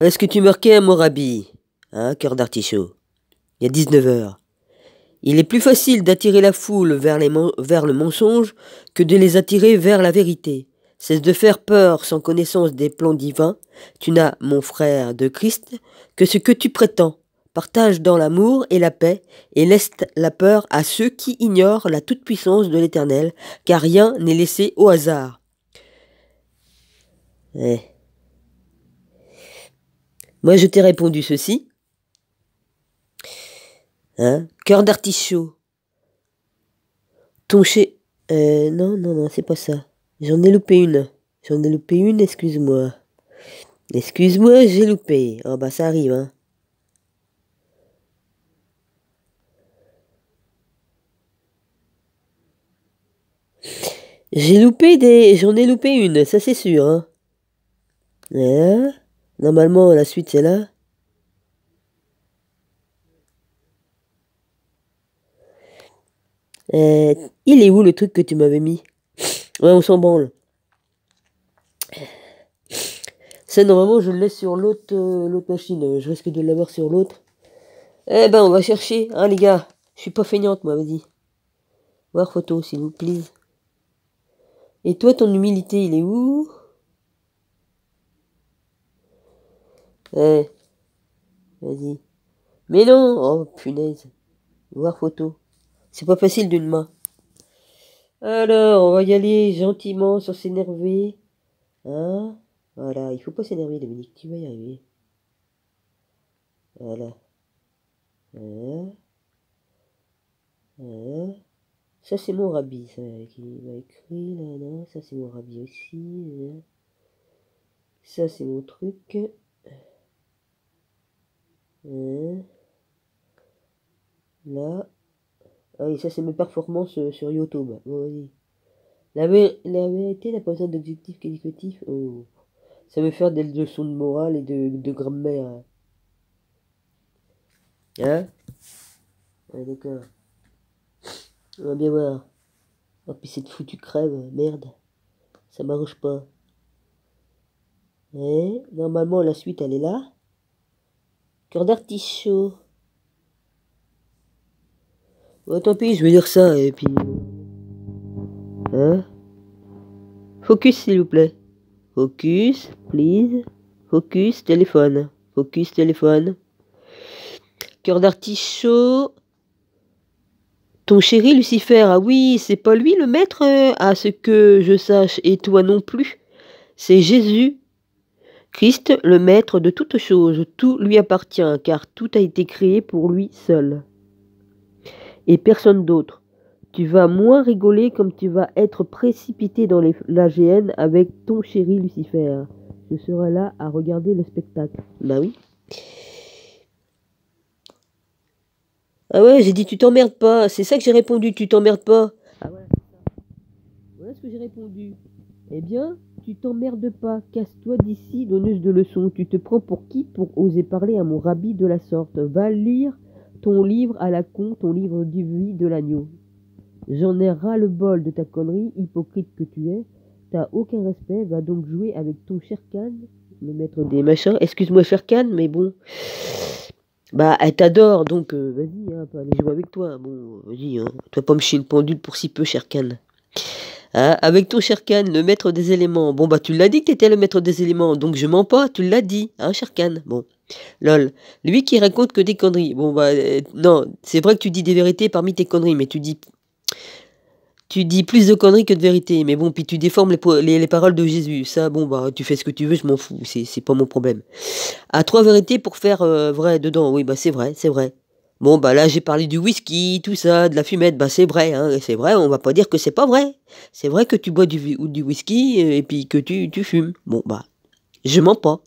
Est-ce que tu marquais à Morabi, hein, cœur d'artichaut? Il y a 19 heures. Il est plus facile d'attirer la foule vers le mensonge que de les attirer vers la vérité. Cesse de faire peur sans connaissance des plans divins. Tu n'as, mon frère de Christ, que ce que tu prétends. Partage dans l'amour et la paix, et laisse la peur à ceux qui ignorent la toute-puissance de l'Éternel, car rien n'est laissé au hasard. Eh. Moi, je t'ai répondu ceci. Hein, cœur d'artichaut. Non, non, non, c'est pas ça. J'en ai loupé une. J'en ai loupé une, excuse-moi. Excuse-moi, j'ai loupé. Oh bah ça arrive, hein. J'en ai loupé une, ça c'est sûr, hein. Normalement, la suite c'est là. Il est où le truc que tu m'avais mis? Ouais, on s'en branle. Ça, normalement, je le laisse sur l'autre machine. Je risque de l'avoir sur l'autre. Eh ben, on va chercher, hein, les gars. Je suis pas feignante, moi, vas-y. Voir photo, s'il vous plaît. Et toi, ton humilité, il est où? Vas-y. Mais non! Oh, punaise. Voir photo. C'est pas facile d'une main. Alors, on va y aller gentiment sans s'énerver. Hein? Voilà, il faut pas s'énerver, Dominique, tu vas y arriver. Voilà. Hein? Hein? Ça, c'est mon rabbi, ça, qui m'a écrit, là, là. Ça, c'est mon rabbi aussi. Hein? Ça, c'est mon truc. Hein? Là. Ah oui, ça, c'est mes performances sur YouTube. Bon, vas-y. La vérité n'a pas besoin d'objectifs qualitatifs. Oh. Ça veut faire des leçons de morale et de grammaire. Hein? Ouais, d'accord. On va bien voir. Oh, puis cette foutue crève, merde. Ça m'arrange pas. Normalement, la suite, elle est là. Cœur d'artichaut. Bon, tant pis, je vais dire ça, et puis... Hein? Focus, s'il vous plaît. Focus, please. Focus, téléphone. Focus, téléphone. Cœur d'artichaut. Ton chéri Lucifer, ah oui, c'est pas lui le maître, à ce que je sache, et toi non plus. C'est Jésus, Christ, le maître de toutes choses. Tout lui appartient, car tout a été créé pour lui seul. Et personne d'autre. Tu vas moins rigoler comme tu vas être précipité dans l'AGN avec ton chéri Lucifer. Je serai là à regarder le spectacle. Bah oui. Ah ouais, j'ai dit tu t'emmerdes pas. C'est ça que j'ai répondu, tu t'emmerdes pas. Ah ouais, c'est ça. Voilà ce que j'ai répondu. Eh bien, tu t'emmerdes pas. Casse-toi d'ici, donneuse de leçons. Tu te prends pour qui pour oser parler à mon rabbi de la sorte? Va lire ton livre à la con, ton livre du vie de l'agneau. J'en ai ras le bol de ta connerie, hypocrite que tu es. T'as aucun respect, va donc jouer avec ton Sherkan, me mettre des machins. Excuse-moi Sherkan, mais bon. Bah, elle t'adore, donc vas-y, hein, elle aller jouer avec toi. Bon, vas-y, hein. Tu vas pas me chier une pendule pour si peu, Sherkan. Hein, avec ton Sherkan, le maître des éléments. Bon, bah, tu l'as dit que t'étais le maître des éléments, donc je mens pas, tu l'as dit, hein, Sherkan. Bon. Lol. Lui qui raconte que des conneries. Bon, bah, non, c'est vrai que tu dis des vérités parmi tes conneries, mais tu dis plus de conneries que de vérité, mais bon, puis tu déformes les paroles de Jésus. Ça, bon, bah, tu fais ce que tu veux, je m'en fous, c'est pas mon problème. À trois vérités pour faire vrai dedans, oui, bah c'est vrai, c'est vrai. Bon, bah là, j'ai parlé du whisky, tout ça, de la fumette, bah c'est vrai, hein, c'est vrai, on va pas dire que c'est pas vrai. C'est vrai que tu bois du whisky et puis que tu fumes. Bon, bah, je mens pas.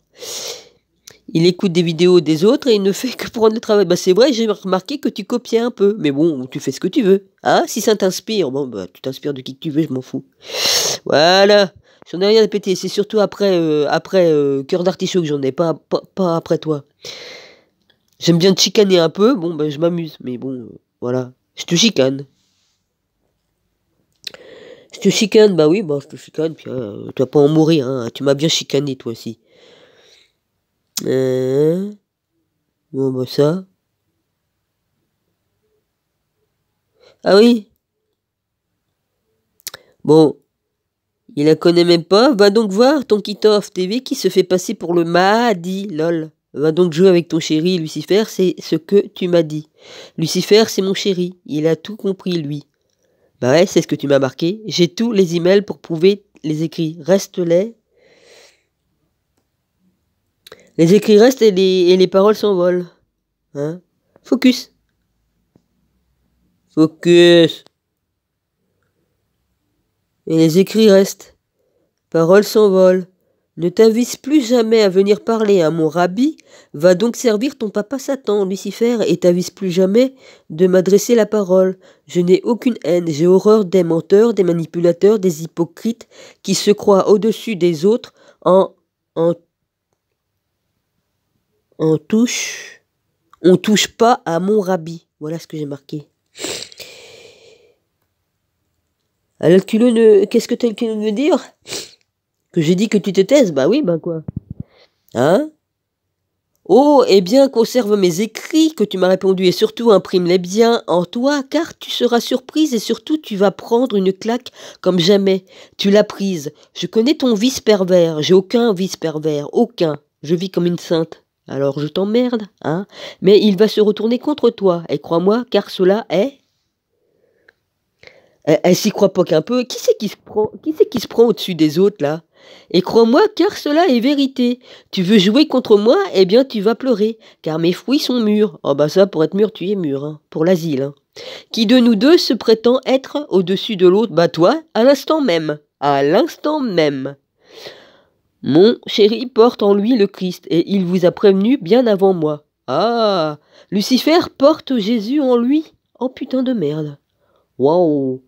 Il écoute des vidéos des autres et il ne fait que prendre le travail. Bah c'est vrai, j'ai remarqué que tu copiais un peu. Mais bon, tu fais ce que tu veux. Ah, si ça t'inspire, bon bah tu t'inspires de qui que tu veux, je m'en fous. Voilà. J'en ai rien à péter. C'est surtout après Cœur d'artichaut que j'en ai, pas après toi. J'aime bien te chicaner un peu, bon bah je m'amuse. Mais bon, voilà. Je te chicane. Je te chicane, bah oui, bah je te chicane, puis tu vas pas en mourir, hein. Tu m'as bien chicané toi aussi. Bon, bah ça. Ah oui. Bon, il la connaît même pas. Va donc voir ton Kitov TV qui se fait passer pour le Mahdi, lol. Va donc jouer avec ton chéri, Lucifer, c'est ce que tu m'as dit. Lucifer, c'est mon chéri. Il a tout compris, lui. Bah ouais, c'est ce que tu m'as marqué. J'ai tous les emails pour prouver les écrits. Reste-les. Les écrits restent et les paroles s'envolent. Hein? Focus. Focus. Et les écrits restent. Paroles s'envolent. Ne t'avise plus jamais à venir parler à mon rabbi, va donc servir ton papa Satan, Lucifer, et t'avise plus jamais de m'adresser la parole. Je n'ai aucune haine, j'ai horreur des menteurs, des manipulateurs, des hypocrites qui se croient au-dessus des autres en touche. On touche pas à mon rabbi. Voilà ce que j'ai marqué. Alors, qu'est-ce que t'as le culot de me dire? Que j'ai dit que tu te taises? Bah oui, bah quoi? Hein? Oh, eh bien, conserve mes écrits que tu m'as répondu et surtout imprime-les bien en toi, car tu seras surprise et surtout tu vas prendre une claque comme jamais. Tu l'as prise. Je connais ton vice pervers. J'ai aucun vice pervers. Aucun. Je vis comme une sainte. Alors je t'emmerde, hein? Mais il va se retourner contre toi. Et crois-moi, car cela est... Elle s'y croit pas qu'un peu. Qui c'est qui se prend au-dessus des autres, là? Et crois-moi, car cela est vérité. Tu veux jouer contre moi, eh bien tu vas pleurer, car mes fruits sont mûrs. Oh bah ça, pour être mûr, tu es mûr, hein, pour l'asile. Hein. Qui de nous deux se prétend être au-dessus de l'autre? Bah toi, à l'instant même. À l'instant même. Mon chéri porte en lui le Christ, et il vous a prévenu bien avant moi. Ah, Lucifer porte Jésus en lui? Oh putain de merde. Waouh.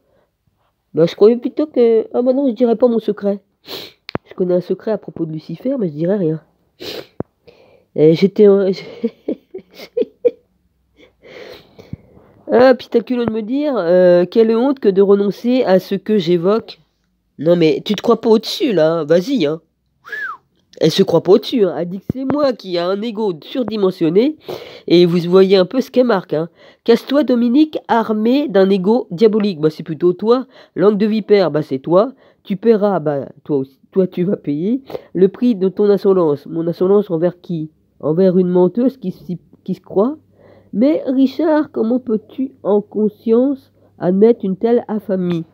Bah, je croyais plutôt que... Ah bah non, je dirais pas mon secret. Je connais un secret à propos de Lucifer, mais je dirais rien. Et j'étais... Ah, puis t'as le culot de me dire, quelle honte que de renoncer à ce que j'évoque. Non mais, tu te crois pas au-dessus, là, hein. Vas-y, hein. Elle se croit pas au-dessus, hein. Elle dit que c'est moi qui a un ego surdimensionné, et vous voyez un peu ce qu'elle marque, hein. Casse-toi, Dominique, armé d'un ego diabolique. Bah, c'est plutôt toi. Langue de vipère, bah, c'est toi. Tu paieras, bah, toi aussi, toi, tu vas payer le prix de ton insolence. Mon insolence envers qui? Envers une menteuse qui se croit? Mais, Richard, comment peux-tu, en conscience, admettre une telle infamie?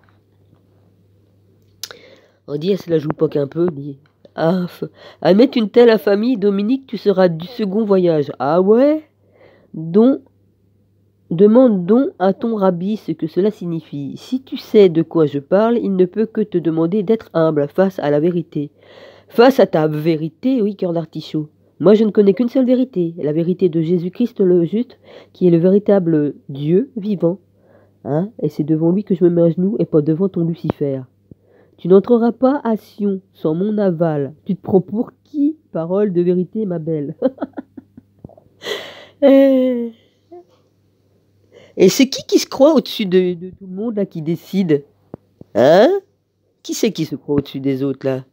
On dit, elle se la joue pas qu'un peu, dit. Ah, admettre une telle infamie, Dominique, tu seras du second voyage. Ah ouais? Demande donc à ton rabbi ce que cela signifie. Si tu sais de quoi je parle, il ne peut que te demander d'être humble face à la vérité. Face à ta vérité, oui, cœur d'artichaut. Moi, je ne connais qu'une seule vérité, la vérité de Jésus-Christ le juste, qui est le véritable Dieu vivant. Hein? Et c'est devant lui que je me mets à genoux et pas devant ton Lucifer. Tu n'entreras pas à Sion sans mon aval. Tu te prends pour qui? Parole de vérité, ma belle. Et c'est qui se croit au-dessus de tout le monde, là, qui décide? Hein? Qui c'est qui se croit au-dessus des autres, là?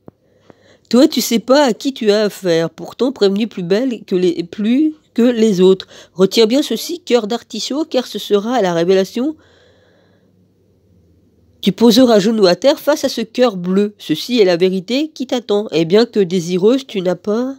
Toi, tu sais pas à qui tu as affaire, pourtant prévenu plus que les autres. Retiens bien ceci, cœur d'artichaut, car ce sera à la révélation. Tu poseras genoux à terre face à ce cœur bleu. Ceci est la vérité qui t'attend. Et bien que désireuse, tu n'as pas...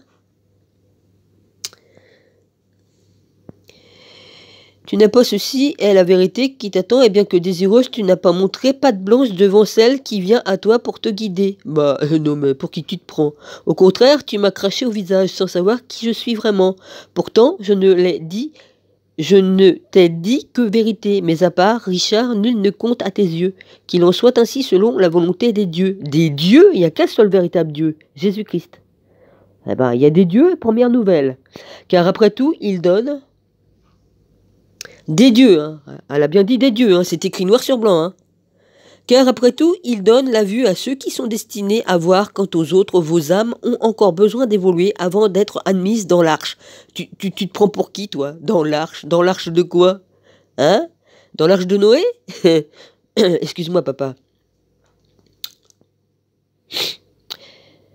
Tu n'as pas ceci est la vérité qui t'attend, et bien que désireuse, tu n'as pas montré patte blanche devant celle qui vient à toi pour te guider. Bah non mais pour qui tu te prends? Au contraire, tu m'as craché au visage sans savoir qui je suis vraiment. Pourtant, je ne t'ai dit que vérité, mais à part, Richard, nul ne compte à tes yeux. Qu'il en soit ainsi selon la volonté des dieux. Des dieux? Il n'y a qu'un seul véritable Dieu, Jésus-Christ. Eh ben, il y a des dieux, première nouvelle. Car après tout, il donne... Des dieux, hein. Elle a bien dit des dieux, hein. C'est écrit noir sur blanc. Hein. Car après tout, il donne la vue à ceux qui sont destinés à voir. Quant aux autres, vos âmes ont encore besoin d'évoluer avant d'être admises dans l'arche. Tu te prends pour qui, toi? Dans l'arche? Dans l'arche de quoi? Hein? Dans l'arche de Noé? Excuse-moi, papa.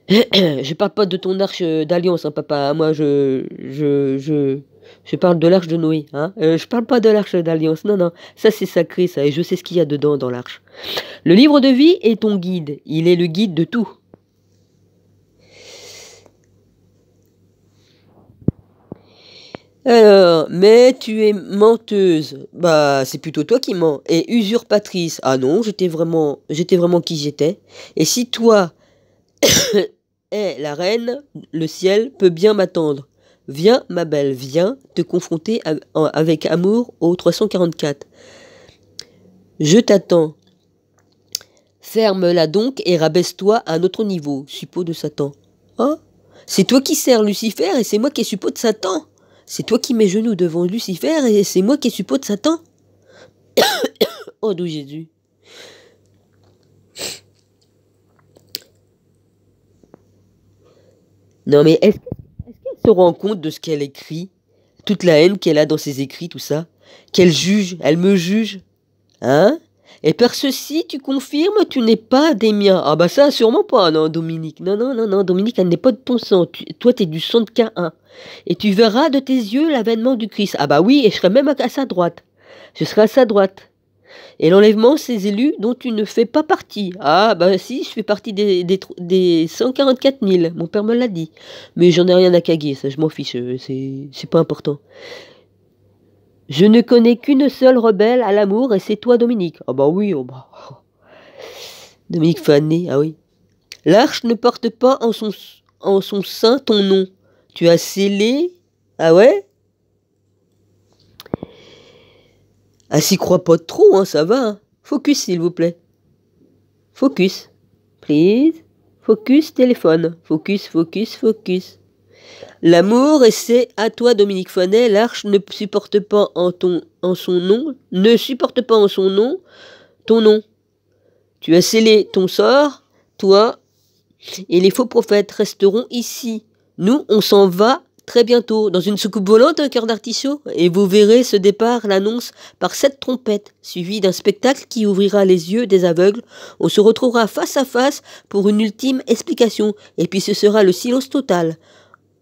Je parle pas de ton arche d'alliance, hein, papa. Moi, je parle de l'arche de Noé, hein. Je parle pas de l'arche d'alliance. Non, non. Ça, c'est sacré, ça. Et je sais ce qu'il y a dedans, dans l'arche. Le livre de vie est ton guide. Il est le guide de tout. Alors, mais tu es menteuse. Bah, c'est plutôt toi qui mens. Et usurpatrice. Ah non, j'étais vraiment qui j'étais. Et si toi es la reine, le ciel peut bien m'attendre. Viens, ma belle, viens te confronter avec amour au 344. Je t'attends. Ferme-la donc et rabaisse-toi à un autre niveau, suppôt de Satan. Oh, c'est toi qui sers Lucifer et c'est moi qui est suppôt de Satan. C'est toi qui mets genoux devant Lucifer et c'est moi qui est suppôt de Satan. Oh, d'où Jésus. Non mais est-ce qu'elle se rend compte de ce qu'elle écrit? Toute la haine qu'elle a dans ses écrits, tout ça. Qu'elle juge, elle me juge. Hein? Et par ceci, tu confirmes, tu n'es pas des miens. Ah bah ça, sûrement pas, non, Dominique. Non, non, non, non, Dominique, elle n'est pas de ton sang. Toi, t'es du sang de Caïn. Et tu verras de tes yeux l'avènement du Christ. Ah bah oui, et je serai même à sa droite. Je serai à sa droite. Et l'enlèvement, ces élus dont tu ne fais pas partie. Ah bah si, je fais partie des 144 000. Mon père me l'a dit. Mais j'en ai rien à caguer, ça, je m'en fiche. C'est pas important. Je ne connais qu'une seule rebelle à l'amour et c'est toi, Dominique. Ah bah oui, oh bah. Dominique Fané, ah oui. L'arche ne porte pas en son sein ton nom. Tu as scellé. Ah ouais? Ah, s'y croit pas trop, hein, ça va. Hein. Focus, s'il vous plaît. Focus. Please. Focus, téléphone. Focus, focus, focus. L'amour, et c'est à toi, Dominique Fanet, l'arche ne supporte pas en son nom, ne supporte pas en son nom ton nom. Tu as scellé ton sort, toi, et les faux prophètes resteront ici. Nous, on s'en va très bientôt, dans une soucoupe volante, un cœur d'artichaut, et vous verrez ce départ l'annonce par 7 trompettes, suivi d'un spectacle qui ouvrira les yeux des aveugles. On se retrouvera face à face pour une ultime explication, et puis ce sera le silence total.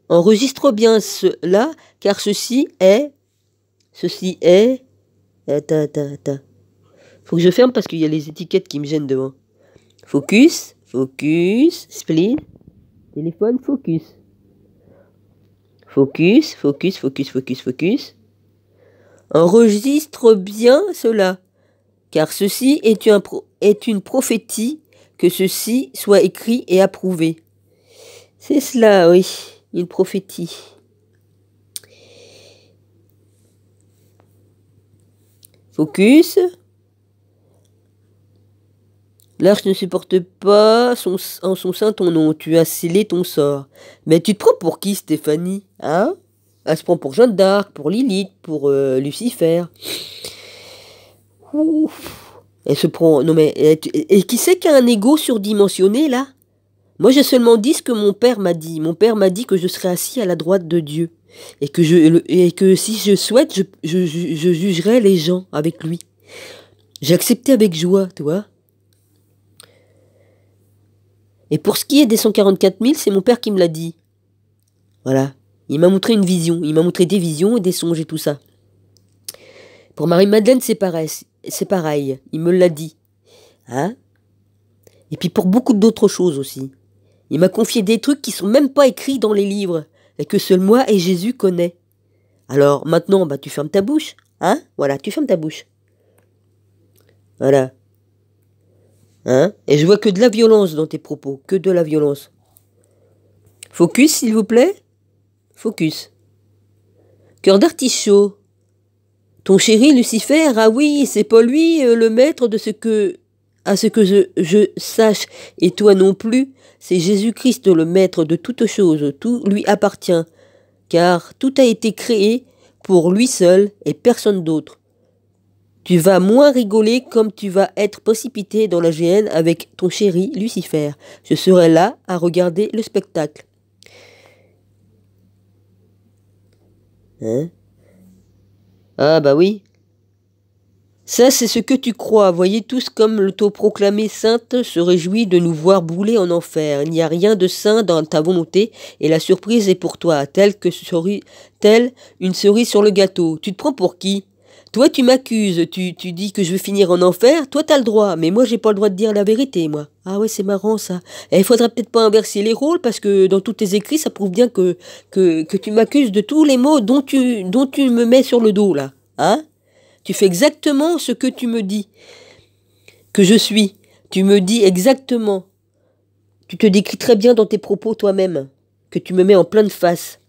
Enregistre bien cela, car ceci est... Attends. Faut que je ferme parce qu'il y a les étiquettes qui me gênent devant. Focus, focus, split, téléphone, focus. Focus, focus, focus, focus, focus. Enregistre bien cela, car ceci est une prophétie, que ceci soit écrit et approuvé. C'est cela, oui, une prophétie. Focus. L'arche ne supporte pas en son sein ton nom. Tu as scellé ton sort. Mais tu te prends pour qui, Stéphanie? Hein? Elle se prend pour Jeanne d'Arc, pour Lilith, pour Lucifer. Ouf. Elle se prend... Non mais... Et qui c'est qui a un ego surdimensionné, là? Moi, j'ai seulement dit ce que mon père m'a dit. Mon père m'a dit que je serais assis à la droite de Dieu. Et que si je souhaite, je jugerai les gens avec lui. J'ai accepté avec joie, tu vois. Et pour ce qui est des 144 000, c'est mon père qui me l'a dit. Voilà. Il m'a montré une vision. Il m'a montré des visions et des songes et tout ça. Pour Marie-Madeleine, c'est pareil. C'est pareil. Il me l'a dit. Hein? Et puis pour beaucoup d'autres choses aussi. Il m'a confié des trucs qui sont même pas écrits dans les livres. Et que seul moi et Jésus connaît. Alors maintenant, bah tu fermes ta bouche. Hein? Voilà, tu fermes ta bouche. Voilà. Hein? Et je vois que de la violence dans tes propos. Que de la violence. Focus, s'il vous plaît. Focus. Cœur d'artichaut. Ton chéri Lucifer, ah oui, c'est pas lui le maître de ce que... À ce que je sache, et toi non plus, c'est Jésus-Christ le maître de toutes choses, tout lui appartient, car tout a été créé pour lui seul et personne d'autre. Tu vas moins rigoler comme tu vas être précipité dans la géhenne avec ton chéri Lucifer. Je serai là à regarder le spectacle. Hein? Ah bah oui. Ça, c'est ce que tu crois. Voyez tous comme l'autoproclamée sainte se réjouit de nous voir brûler en enfer. Il n'y a rien de saint dans ta volonté, et la surprise est pour toi, telle une cerise sur le gâteau. Tu te prends pour qui? Toi, tu m'accuses, tu dis que je vais finir en enfer, toi t'as le droit, mais moi j'ai pas le droit de dire la vérité, moi. Ah ouais, c'est marrant ça. Et il faudrait peut-être pas inverser les rôles, parce que dans tous tes écrits, ça prouve bien que tu m'accuses de tous les maux dont tu me mets sur le dos, là. Hein? Tu fais exactement ce que tu me dis que je suis. Tu me dis exactement. Tu te décris très bien dans tes propos toi-même, que tu me mets en pleine face.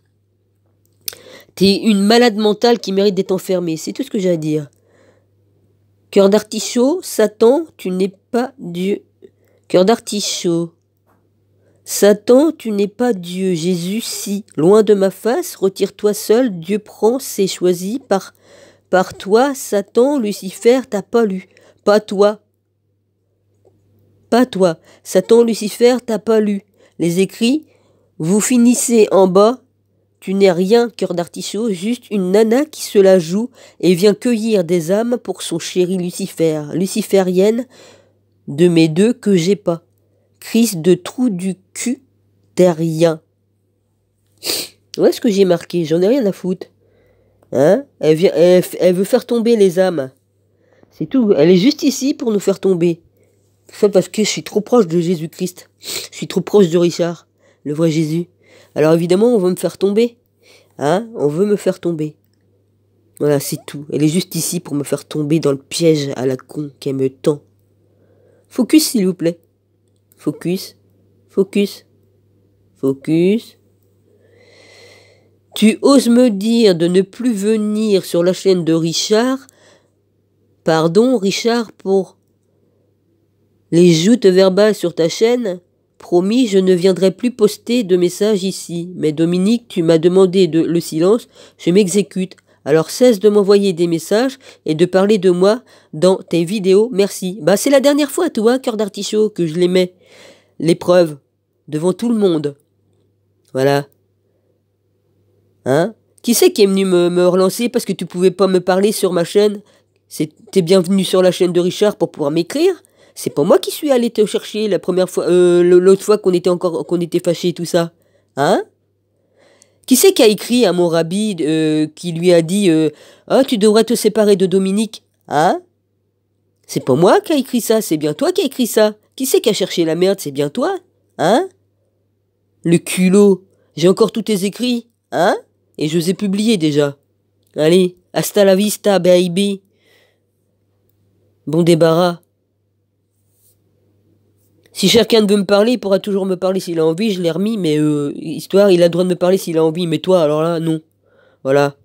T'es une malade mentale qui mérite d'être enfermée, c'est tout ce que j'ai à dire. Cœur d'artichaut, Satan, tu n'es pas Dieu. Cœur d'artichaut. Satan, tu n'es pas Dieu. Jésus, si. Loin de ma face, retire-toi seul, Dieu prend ses choisis par toi, Satan, Lucifer, t'as pas lu. Pas toi. Pas toi. Satan, Lucifer, t'as pas lu. Les écrits, vous finissez en bas. Tu n'es rien, cœur d'artichaut, juste une nana qui se la joue et vient cueillir des âmes pour son chéri Lucifer. Luciférienne de mes deux que j'ai pas. Crise de trou du cul, t'es rien. Où est-ce que j'ai marqué? J'en ai rien à foutre. Hein? Elle veut faire tomber les âmes. C'est tout. Elle est juste ici pour nous faire tomber. Ça parce que je suis trop proche de Jésus-Christ. Je suis trop proche de Richard, le vrai Jésus. Alors évidemment, on veut me faire tomber. Hein? On veut me faire tomber. Voilà, c'est tout. Elle est juste ici pour me faire tomber dans le piège à la con qu'elle me tend. Focus, s'il vous plaît. Focus. Focus. Focus. Tu oses me dire de ne plus venir sur la chaîne de Richard. Pardon, Richard, pour les joutes verbales sur ta chaîne. Promis, je ne viendrai plus poster de messages ici. Mais Dominique, tu m'as demandé le silence, je m'exécute. Alors cesse de m'envoyer des messages et de parler de moi dans tes vidéos, merci. Bah c'est la dernière fois, toi, cœur d'artichaut, que je les mets. Les preuves, devant tout le monde. Voilà. Hein? Qui c'est qui est venu me relancer parce que tu pouvais pas me parler sur ma chaîne? T'es bienvenu sur la chaîne de Richard pour pouvoir m'écrire? C'est pas moi qui suis allé te chercher la première fois, l'autre fois qu'on était fâchés, tout ça. Hein? Qui c'est qui a écrit à mon rabbi qui lui a dit ah, tu devrais te séparer de Dominique? Hein? C'est pas moi qui a écrit ça, c'est bien toi qui a écrit ça. Qui c'est qui a cherché la merde? C'est bien toi? Hein? Le culot. J'ai encore tous tes écrits. Hein? Et je les ai publiés déjà. Allez, hasta la vista, baby. Bon débarras. Si chacun veut me parler, il pourra toujours me parler s'il a envie, je l'ai remis, mais histoire, il a le droit de me parler s'il a envie, mais toi, alors là, non. Voilà.